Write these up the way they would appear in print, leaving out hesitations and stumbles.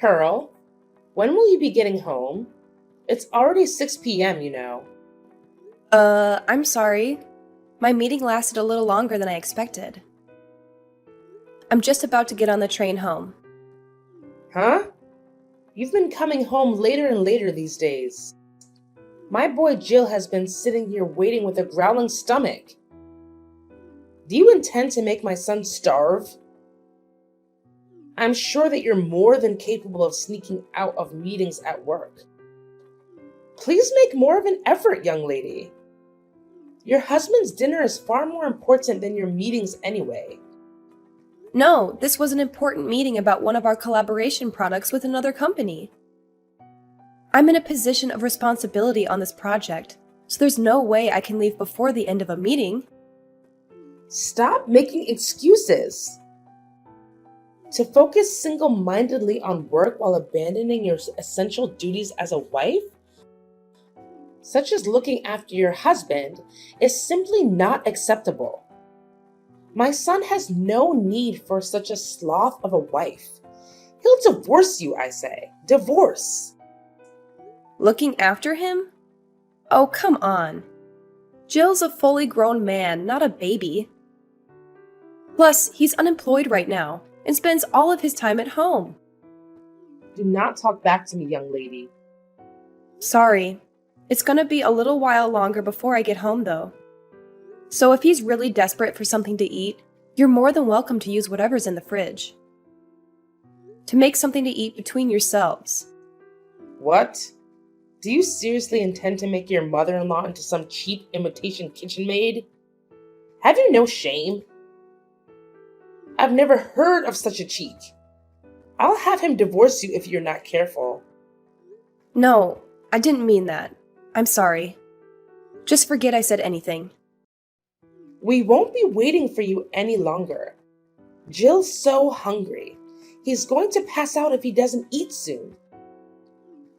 Pearl, when will you be getting home? It's already 6 p.m., you know. I'm sorry. My meeting lasted a little longer than I expected. I'm just about to get on the train home. Huh? You've been coming home later and later these days. My boy Jill has been sitting here waiting with a growling stomach. Do you intend to make my son starve? I'm sure that you're more than capable of sneaking out of meetings at work. Please make more of an effort, young lady. Your husband's dinner is far more important than your meetings anyway. No, this was an important meeting about one of our collaboration products with another company. I'm in a position of responsibility on this project, so there's no way I can leave before the end of a meeting. Stop making excuses. To focus single-mindedly on work while abandoning your essential duties as a wife, such as looking after your husband, is simply not acceptable. My son has no need for such a sloth of a wife. He'll divorce you, I say. Divorce. Looking after him? Oh, come on. Jill's a fully grown man, not a baby. Plus, he's unemployed right now and spends all of his time at home. Do not talk back to me, young lady. Sorry. It's gonna be a little while longer before I get home, though. So if he's really desperate for something to eat, you're more than welcome to use whatever's in the fridge. To make something to eat between yourselves. What? Do you seriously intend to make your mother-in-law into some cheap imitation kitchen maid? Have you no shame? I've never heard of such a cheek. I'll have him divorce you if you're not careful. No, I didn't mean that. I'm sorry. Just forget I said anything. We won't be waiting for you any longer. Jill's so hungry. He's going to pass out if he doesn't eat soon.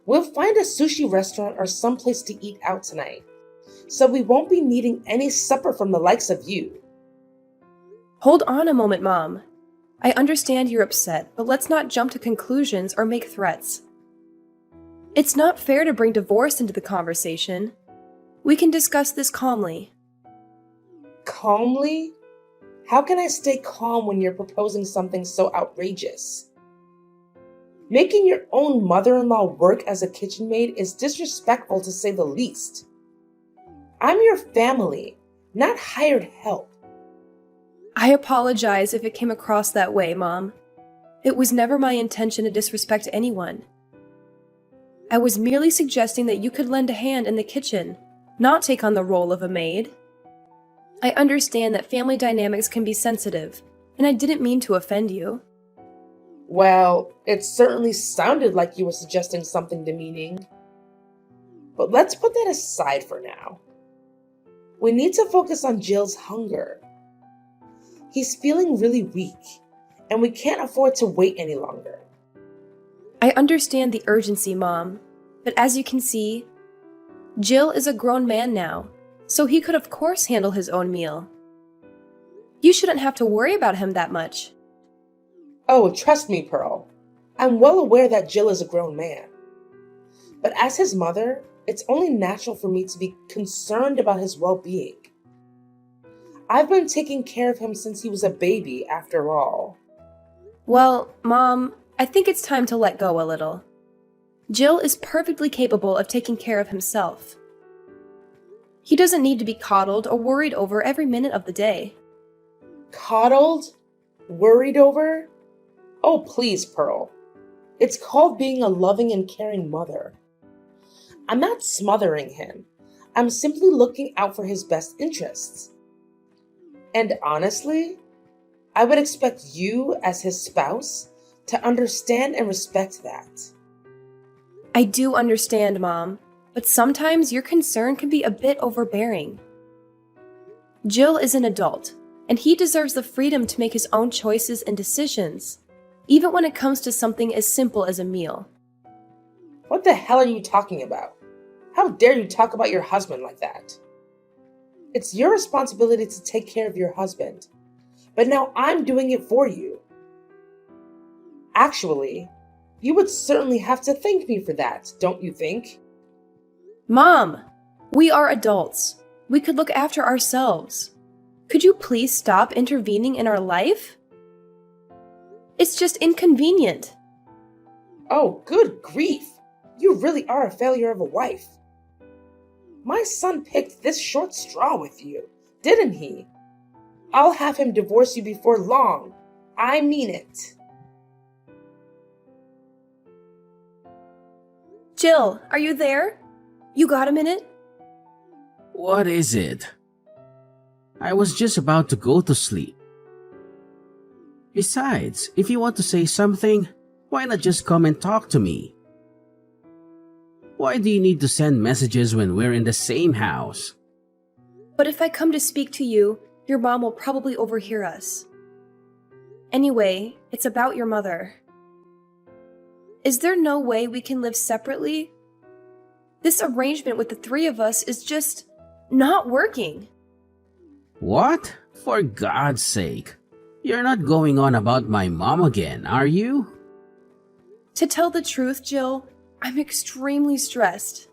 We'll find a sushi restaurant or someplace to eat out tonight, so we won't be needing any supper from the likes of you. Hold on a moment, Mom. I understand you're upset, but let's not jump to conclusions or make threats. It's not fair to bring divorce into the conversation. We can discuss this calmly. Calmly? How can I stay calm when you're proposing something so outrageous? Making your own mother-in-law work as a kitchen maid is disrespectful to say the least. I'm your family, not hired help. I apologize if it came across that way, Mom. It was never my intention to disrespect anyone. I was merely suggesting that you could lend a hand in the kitchen, not take on the role of a maid. I understand that family dynamics can be sensitive, and I didn't mean to offend you. Well, it certainly sounded like you were suggesting something demeaning. But let's put that aside for now. We need to focus on Jill's hunger. He's feeling really weak, and we can't afford to wait any longer. I understand the urgency, Mom, but as you can see, Jill is a grown man now, so he could of course handle his own meal. You shouldn't have to worry about him that much. Oh, trust me, Pearl. I'm well aware that Jill is a grown man. But as his mother, it's only natural for me to be concerned about his well-being. I've been taking care of him since he was a baby, after all. Well, Mom, I think it's time to let go a little. Jill is perfectly capable of taking care of himself. He doesn't need to be coddled or worried over every minute of the day. Coddled? Worried over? Oh, please, Pearl. It's called being a loving and caring mother. I'm not smothering him. I'm simply looking out for his best interests. And honestly, I would expect you, as his spouse, to understand and respect that. I do understand, Mom, but sometimes your concern can be a bit overbearing. Jill is an adult, and he deserves the freedom to make his own choices and decisions, even when it comes to something as simple as a meal. What the hell are you talking about? How dare you talk about your husband like that? It's your responsibility to take care of your husband, but now I'm doing it for you. Actually, You would certainly have to thank me for that, don't you think? Mom, we are adults. We could look after ourselves. Could you please stop intervening in our life? It's just inconvenient. Oh, good grief! You really are a failure of a wife. My son picked this short straw with you, didn't he? I'll have him divorce you before long. I mean it. Jill, are you there? You got a minute? What is it? I was just about to go to sleep. Besides, if you want to say something, why not just come and talk to me? Why do you need to send messages when we're in the same house? But if I come to speak to you, your mom will probably overhear us. Anyway, it's about your mother. Is there no way we can live separately? This arrangement with the three of us is just not working. What? For God's sake. You're not going on about my mom again, are you? To tell the truth, Jill, I'm extremely stressed.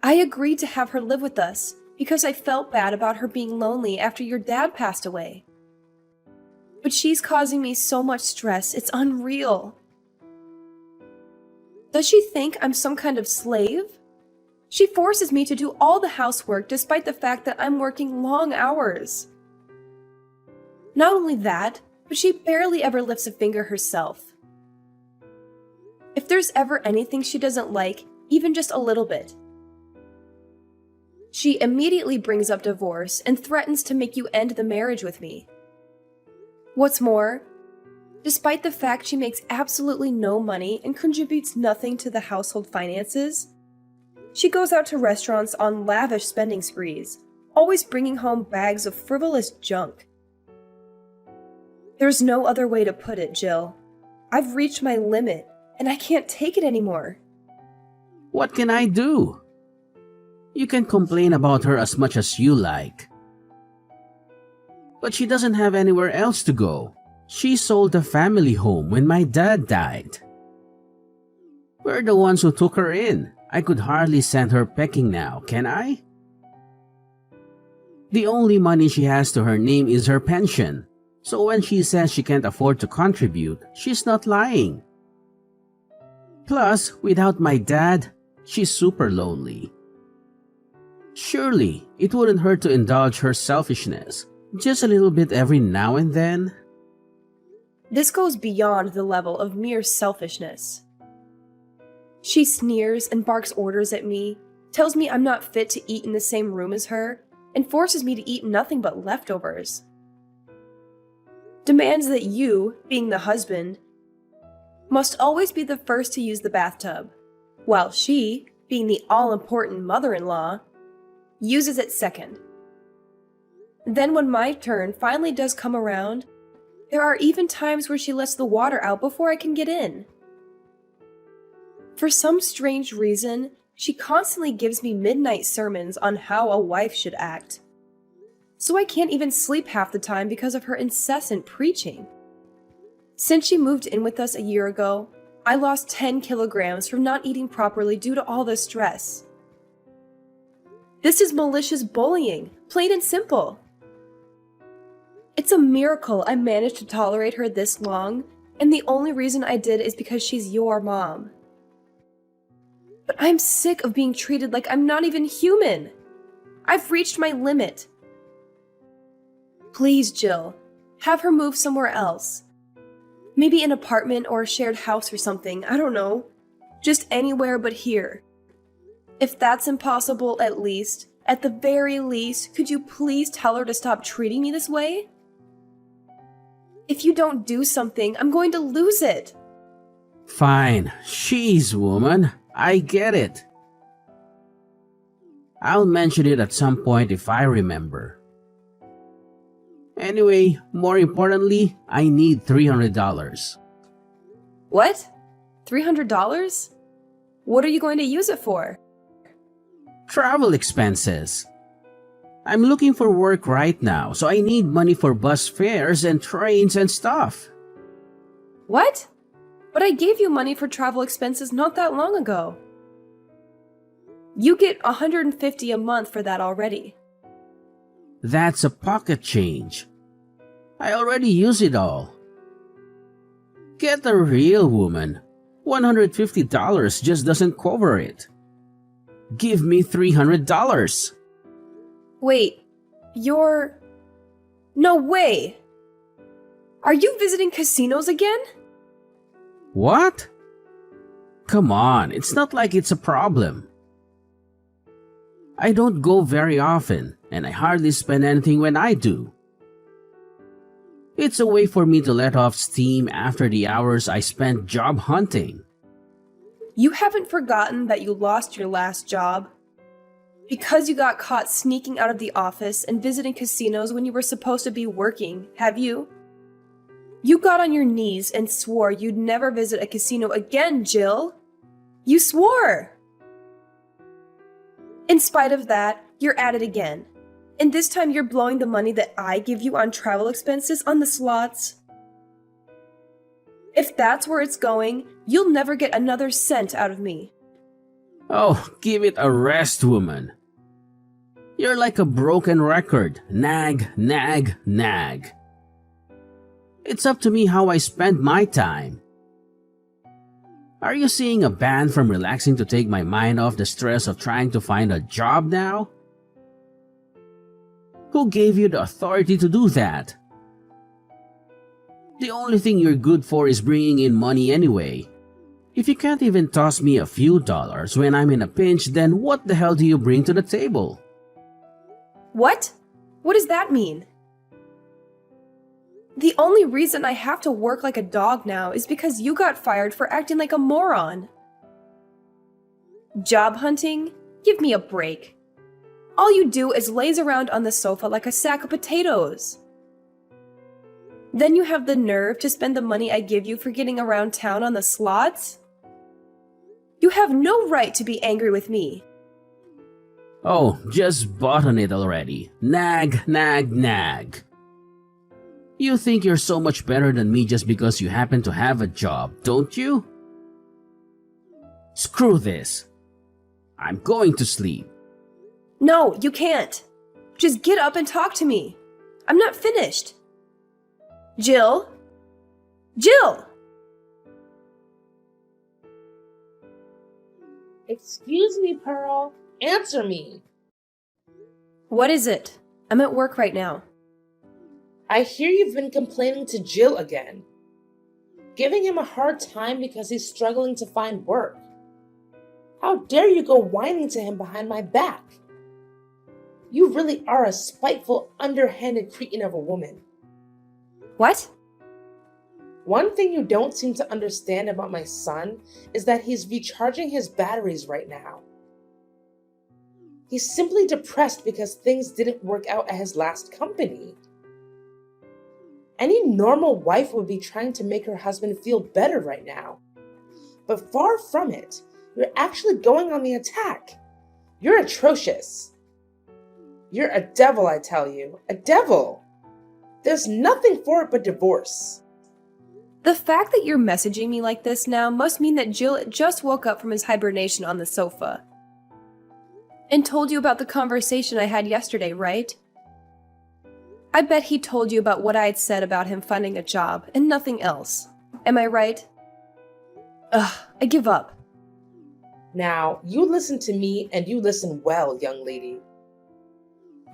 I agreed to have her live with us because I felt bad about her being lonely after your dad passed away. But she's causing me so much stress, it's unreal. Does she think I'm some kind of slave? She forces me to do all the housework despite the fact that I'm working long hours. Not only that, but she barely ever lifts a finger herself. If there's ever anything she doesn't like, even just a little bit, she immediately brings up divorce and threatens to make you end the marriage with me. What's more, despite the fact she makes absolutely no money and contributes nothing to the household finances, she goes out to restaurants on lavish spending sprees, always bringing home bags of frivolous junk. There's no other way to put it, Jill. I've reached my limit, and I can't take it anymore. What can I do? You can complain about her as much as you like. But she doesn't have anywhere else to go. She sold the family home when my dad died. We're the ones who took her in. I could hardly send her packing now, can I? The only money she has to her name is her pension. So when she says she can't afford to contribute, she's not lying. Plus, without my dad, she's super lonely. Surely, it wouldn't hurt to indulge her selfishness, just a little bit every now and then. This goes beyond the level of mere selfishness. She sneers and barks orders at me, tells me I'm not fit to eat in the same room as her, and forces me to eat nothing but leftovers. Demands that you, being the husband, must always be the first to use the bathtub, while she, being the all-important mother-in-law, uses it second. Then when my turn finally does come around, there are even times where she lets the water out before I can get in. For some strange reason, she constantly gives me midnight sermons on how a wife should act. So I can't even sleep half the time because of her incessant preaching. Since she moved in with us a year ago, I lost 10 kilograms from not eating properly due to all the stress. This is malicious bullying, plain and simple. It's a miracle I managed to tolerate her this long, and the only reason I did is because she's your mom. But I'm sick of being treated like I'm not even human. I've reached my limit. Please, Jill, have her move somewhere else. Maybe an apartment or a shared house or something, I don't know. Just anywhere but here. If that's impossible, at the very least, could you please tell her to stop treating me this way? If you don't do something, I'm going to lose it. Fine, she's woman. I get it. I'll mention it at some point if I remember. Anyway, more importantly, I need $300. What? $300? What are you going to use it for? Travel expenses. I'm looking for work right now, so I need money for bus fares and trains and stuff. What? But I gave you money for travel expenses not that long ago. You get $150 a month for that already. That's a pocket change. I already use it all. Get a real woman. $150 just doesn't cover it. Give me $300. Wait, you're... No way! Are you visiting casinos again? What? Come on, it's not like it's a problem. I don't go very often, and I hardly spend anything when I do. It's a way for me to let off steam after the hours I spent job hunting. You haven't forgotten that you lost your last job? Because you got caught sneaking out of the office and visiting casinos when you were supposed to be working, have you? You got on your knees and swore you'd never visit a casino again, Jill. You swore! In spite of that, you're at it again. And this time you're blowing the money that I give you on travel expenses on the slots. If that's where it's going, you'll never get another cent out of me. Oh, give it a rest, woman. You're like a broken record. Nag, nag, nag. It's up to me how I spend my time. Are you seeing a ban from relaxing to take my mind off the stress of trying to find a job now? Who gave you the authority to do that? The only thing you're good for is bringing in money anyway. If you can't even toss me a few dollars when I'm in a pinch, then what the hell do you bring to the table? What? What does that mean? The only reason I have to work like a dog now is because you got fired for acting like a moron. Job hunting? Give me a break. All you do is laze around on the sofa like a sack of potatoes. Then you have the nerve to spend the money I give you for getting around town on the slots? You have no right to be angry with me. Oh, just bought on it already. Nag, nag, nag. You think you're so much better than me just because you happen to have a job, don't you? Screw this. I'm going to sleep. No, you can't. Just get up and talk to me. I'm not finished. Jill? Jill! Excuse me, Pearl. Answer me. What is it? I'm at work right now. I hear you've been complaining to Jill again. Giving him a hard time because he's struggling to find work. How dare you go whining to him behind my back? You really are a spiteful, underhanded cretin of a woman. What? One thing you don't seem to understand about my son is that he's recharging his batteries right now. He's simply depressed because things didn't work out at his last company. Any normal wife would be trying to make her husband feel better right now. But far from it, you're actually going on the attack. You're atrocious. You're a devil, I tell you. A devil. There's nothing for it but divorce. The fact that you're messaging me like this now must mean that Jill just woke up from his hibernation on the sofa. And told you about the conversation I had yesterday, right? I bet he told you about what I had said about him finding a job and nothing else. Am I right? Ugh, I give up. Now, you listen to me and you listen well, young lady.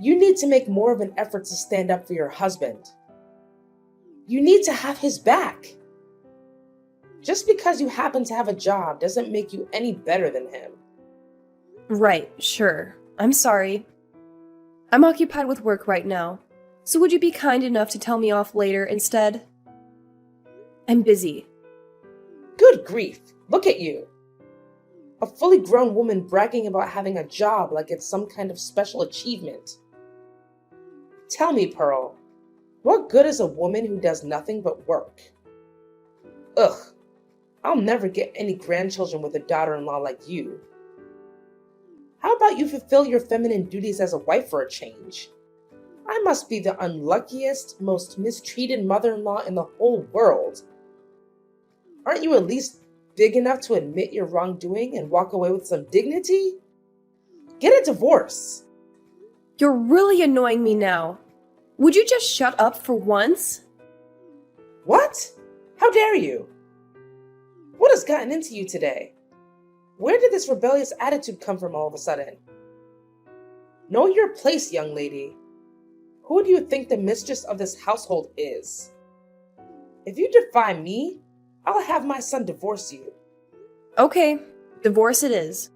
You need to make more of an effort to stand up for your husband. You need to have his back. Just because you happen to have a job doesn't make you any better than him. Right, sure. I'm sorry. I'm occupied with work right now, so would you be kind enough to tell me off later instead? I'm busy. Good grief, look at you. A fully grown woman bragging about having a job like it's some kind of special achievement. Tell me, Pearl, what good is a woman who does nothing but work? Ugh, I'll never get any grandchildren with a daughter-in-law like you. How about you fulfill your feminine duties as a wife for a change? I must be the unluckiest, most mistreated mother-in-law in the whole world. Aren't you at least big enough to admit your wrongdoing and walk away with some dignity? Get a divorce. You're really annoying me now. Would you just shut up for once? What? How dare you? What has gotten into you today? Where did this rebellious attitude come from all of a sudden? Know your place, young lady. Who do you think the mistress of this household is? If you defy me, I'll have my son divorce you. Okay, divorce it is.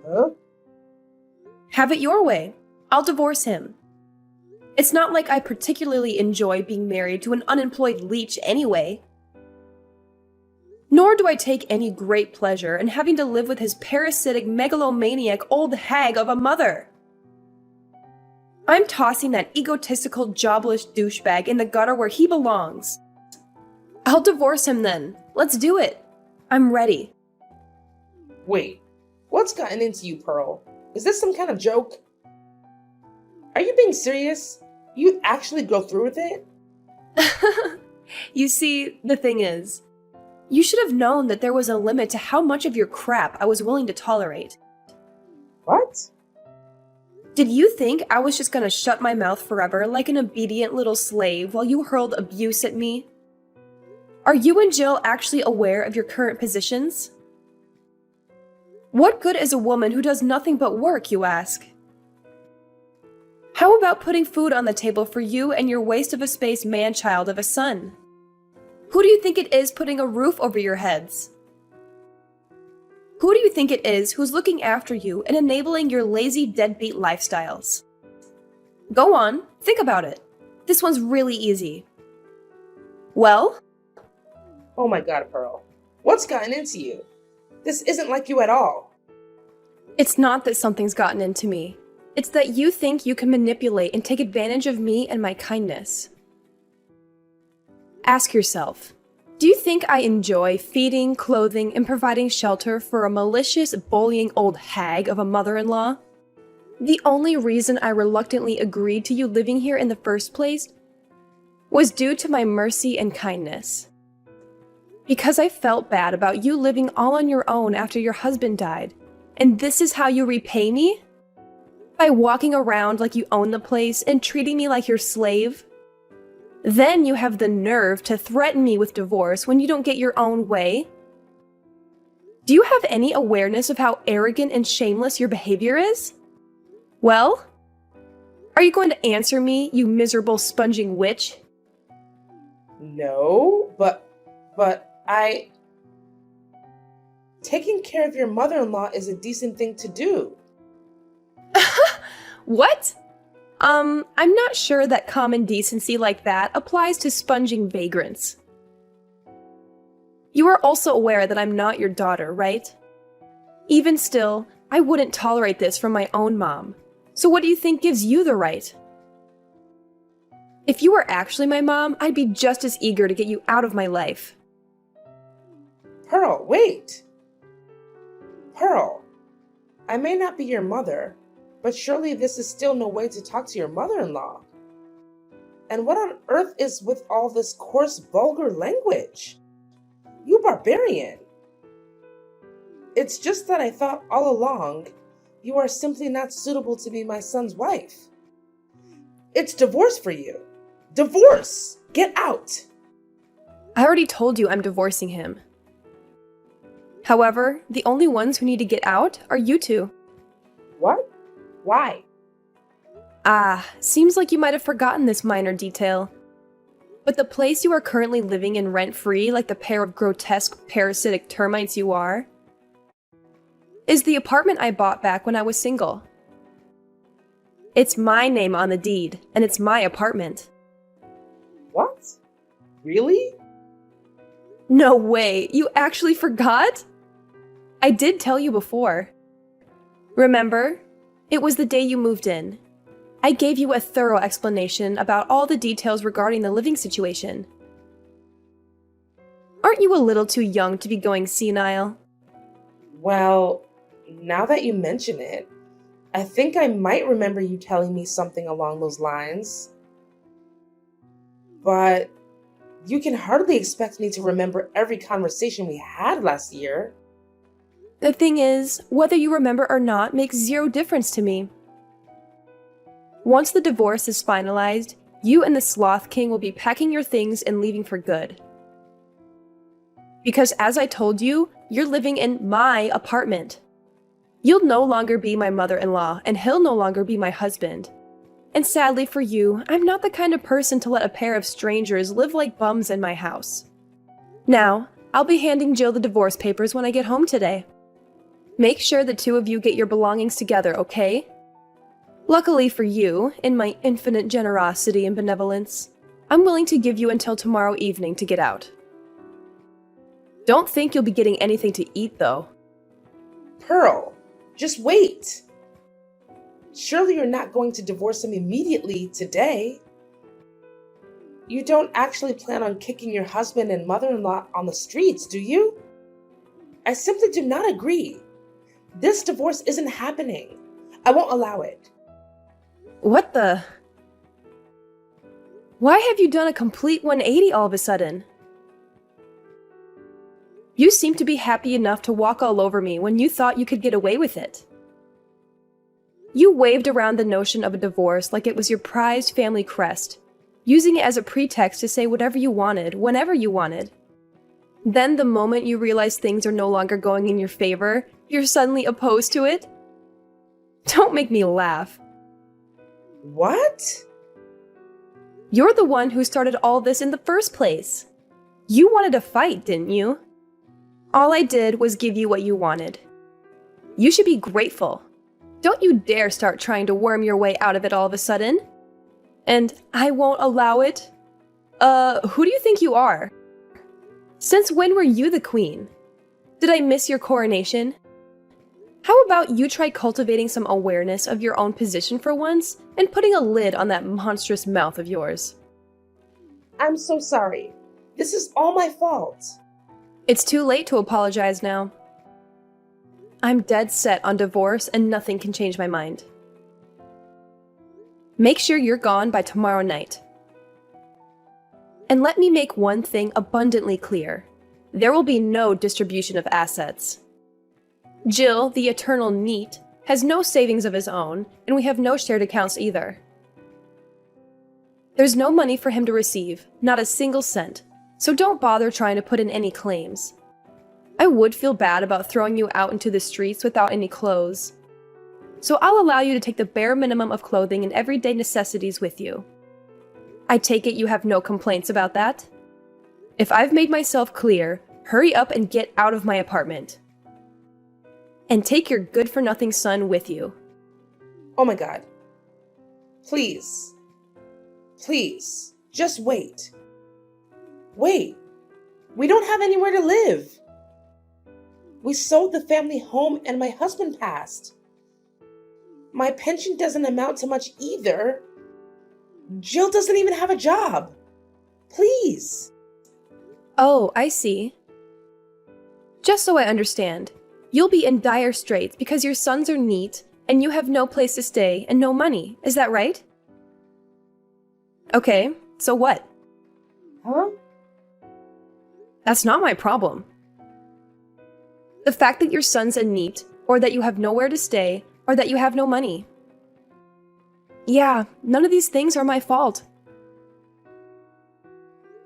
Huh? Have it your way. I'll divorce him. It's not like I particularly enjoy being married to an unemployed leech anyway. Nor do I take any great pleasure in having to live with his parasitic, megalomaniac old hag of a mother. I'm tossing that egotistical, jobless douchebag in the gutter where he belongs. I'll divorce him then. Let's do it. I'm ready. Wait, what's gotten into you, Pearl? Is this some kind of joke? Are you being serious? You actually go through with it? You see, the thing is, you should have known that there was a limit to how much of your crap I was willing to tolerate. What? Did you think I was just gonna shut my mouth forever like an obedient little slave while you hurled abuse at me? Are you and Jill actually aware of your current positions? What good is a woman who does nothing but work, you ask? How about putting food on the table for you and your waste of a space man-child of a son? Who do you think it is putting a roof over your heads? Who do you think it is who's looking after you and enabling your lazy deadbeat lifestyles? Go on, think about it. This one's really easy. Well? Oh my God, Pearl. What's gotten into you? This isn't like you at all. It's not that something's gotten into me. It's that you think you can manipulate and take advantage of me and my kindness. Ask yourself, do you think I enjoy feeding, clothing, and providing shelter for a malicious, bullying old hag of a mother-in-law? The only reason I reluctantly agreed to you living here in the first place was due to my mercy and kindness. Because I felt bad about you living all on your own after your husband died. And this is how you repay me? By walking around like you own the place and treating me like your slave? Then you have the nerve to threaten me with divorce when you don't get your own way? Do you have any awareness of how arrogant and shameless your behavior is? Well, are you going to answer me, you miserable sponging witch? No, but taking care of your mother-in-law is a decent thing to do. What? I'm not sure that common decency like that applies to sponging vagrants. You are also aware that I'm not your daughter, right? Even still, I wouldn't tolerate this from my own mom. So what do you think gives you the right? If you were actually my mom, I'd be just as eager to get you out of my life. Pearl, wait! Pearl, I may not be your mother, but surely this is still no way to talk to your mother-in-law. And what on earth is with all this coarse, vulgar language? You barbarian! It's just that I thought all along you are simply not suitable to be my son's wife. It's divorce for you. Divorce! Get out! I already told you I'm divorcing him. However, the only ones who need to get out are you two. What? Why? Seems like you might have forgotten this minor detail. But the place you are currently living in rent-free, like the pair of grotesque, parasitic termites you are, is the apartment I bought back when I was single. It's my name on the deed, and it's my apartment. What? Really? No way, you actually forgot? I did tell you before. Remember? It was the day you moved in. I gave you a thorough explanation about all the details regarding the living situation. Aren't you a little too young to be going senile? Well, now that you mention it, I think I might remember you telling me something along those lines. But You can hardly expect me to remember every conversation we had last year. The thing is, whether you remember or not makes zero difference to me. Once the divorce is finalized, you and the Sloth King will be packing your things and leaving for good. Because as I told you, you're living in my apartment. You'll no longer be my mother-in-law, and he'll no longer be my husband. And sadly for you, I'm not the kind of person to let a pair of strangers live like bums in my house. Now, I'll be handing Jill the divorce papers when I get home today. Make sure the two of you get your belongings together, okay? Luckily for you, in my infinite generosity and benevolence, I'm willing to give you until tomorrow evening to get out. Don't think you'll be getting anything to eat, though. Pearl, just wait. Surely you're not going to divorce him immediately today. You don't actually plan on kicking your husband and mother-in-law on the streets, do you? I simply do not agree. This divorce isn't happening. I won't allow it. What the? Why have you done a complete 180 all of a sudden? You seem to be happy enough to walk all over me when you thought you could get away with it. You waved around the notion of a divorce like it was your prized family crest, using it as a pretext to say whatever you wanted, whenever you wanted. Then the moment you realize things are no longer going in your favor, you're suddenly opposed to it? Don't make me laugh. What? You're the one who started all this in the first place. You wanted to fight, didn't you? All I did was give you what you wanted. You should be grateful. Don't you dare start trying to worm your way out of it all of a sudden. And I won't allow it? Who do you think you are? Since when were you the queen? Did I miss your coronation? How about you try cultivating some awareness of your own position for once and putting a lid on that monstrous mouth of yours? I'm so sorry. This is all my fault. It's too late to apologize now. I'm dead set on divorce and nothing can change my mind. Make sure you're gone by tomorrow night. And let me make one thing abundantly clear. There will be no distribution of assets. Jill, the eternal NEET, has no savings of his own, and we have no shared accounts either. There's no money for him to receive, not a single cent, so don't bother trying to put in any claims. I would feel bad about throwing you out into the streets without any clothes. So I'll allow you to take the bare minimum of clothing and everyday necessities with you. I take it you have no complaints about that? If I've made myself clear, hurry up and get out of my apartment. And take your good-for-nothing son with you. Oh my God. Please. Please. Just wait. Wait. We don't have anywhere to live. We sold the family home and my husband passed. My pension doesn't amount to much either. Jill doesn't even have a job. Please. Oh, I see. Just so I understand, you'll be in dire straits because your sons are NEET and you have no place to stay and no money. Is that right? Okay, so what? Huh? That's not my problem. The fact that your son's a NEET, or that you have nowhere to stay, or that you have no money. Yeah, none of these things are my fault.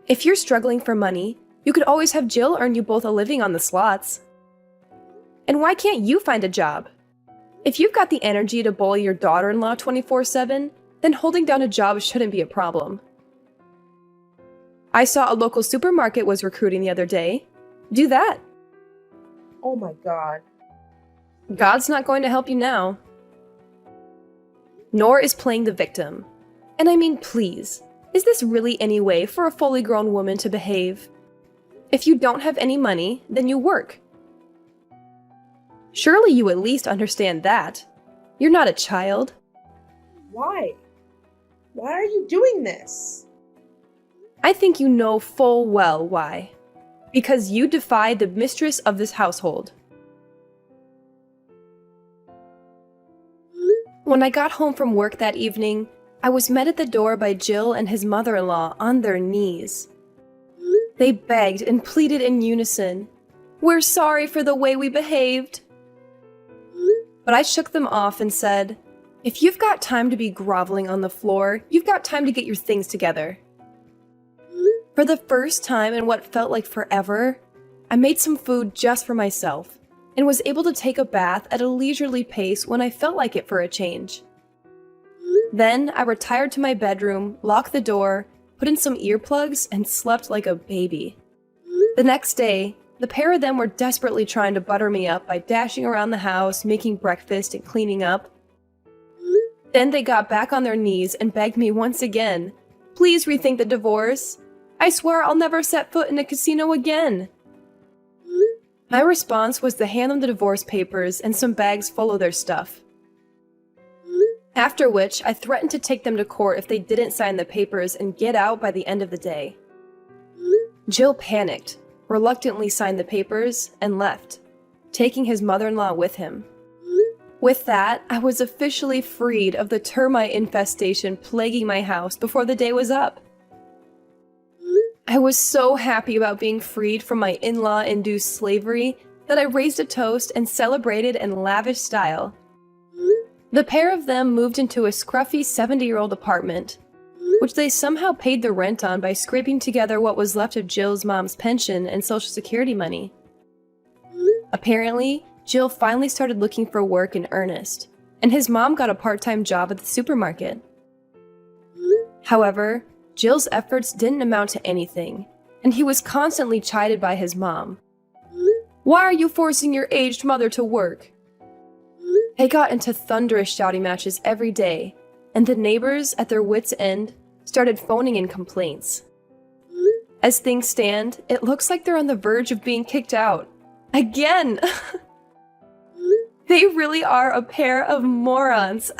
If you're struggling for money, you could always have Jill earn you both a living on the slots. And why can't you find a job? If you've got the energy to bully your daughter-in-law 24/7, then holding down a job shouldn't be a problem. I saw a local supermarket was recruiting the other day. Do that. Oh my God. God's not going to help you now. Nor is playing the victim. And I mean, please, is this really any way for a fully grown woman to behave? If you don't have any money, then you work. Surely you at least understand that. You're not a child. Why? Why are you doing this? I think you know full well why. Because you defied the mistress of this household. When I got home from work that evening, I was met at the door by Jill and his mother-in-law on their knees. They begged and pleaded in unison. "We're sorry for the way we behaved." But I shook them off and said, "If you've got time to be groveling on the floor, you've got time to get your things together." For the first time in what felt like forever, I made some food just for myself and was able to take a bath at a leisurely pace when I felt like it for a change. Then I retired to my bedroom, locked the door, put in some earplugs, and slept like a baby. The next day, the pair of them were desperately trying to butter me up by dashing around the house, making breakfast, and cleaning up. Then they got back on their knees and begged me once again, "Please rethink the divorce. I swear I'll never set foot in a casino again." My response was to hand them the divorce papers and some bags full of their stuff. After which, I threatened to take them to court if they didn't sign the papers and get out by the end of the day. Jill panicked, reluctantly signed the papers, and left, taking his mother-in-law with him. With that, I was officially freed of the termite infestation plaguing my house before the day was up. I was so happy about being freed from my in-law induced slavery that I raised a toast and celebrated in lavish style. The pair of them moved into a scruffy 70-year-old apartment, which they somehow paid the rent on by scraping together what was left of Jill's mom's pension and Social Security money. Apparently, Jill finally started looking for work in earnest, and his mom got a part-time job at the supermarket. However, Jill's efforts didn't amount to anything, and he was constantly chided by his mom. "Why are you forcing your aged mother to work?" They got into thunderous shouting matches every day, and the neighbors, at their wits' end, started phoning in complaints. As things stand, it looks like they're on the verge of being kicked out. Again! They really are a pair of morons.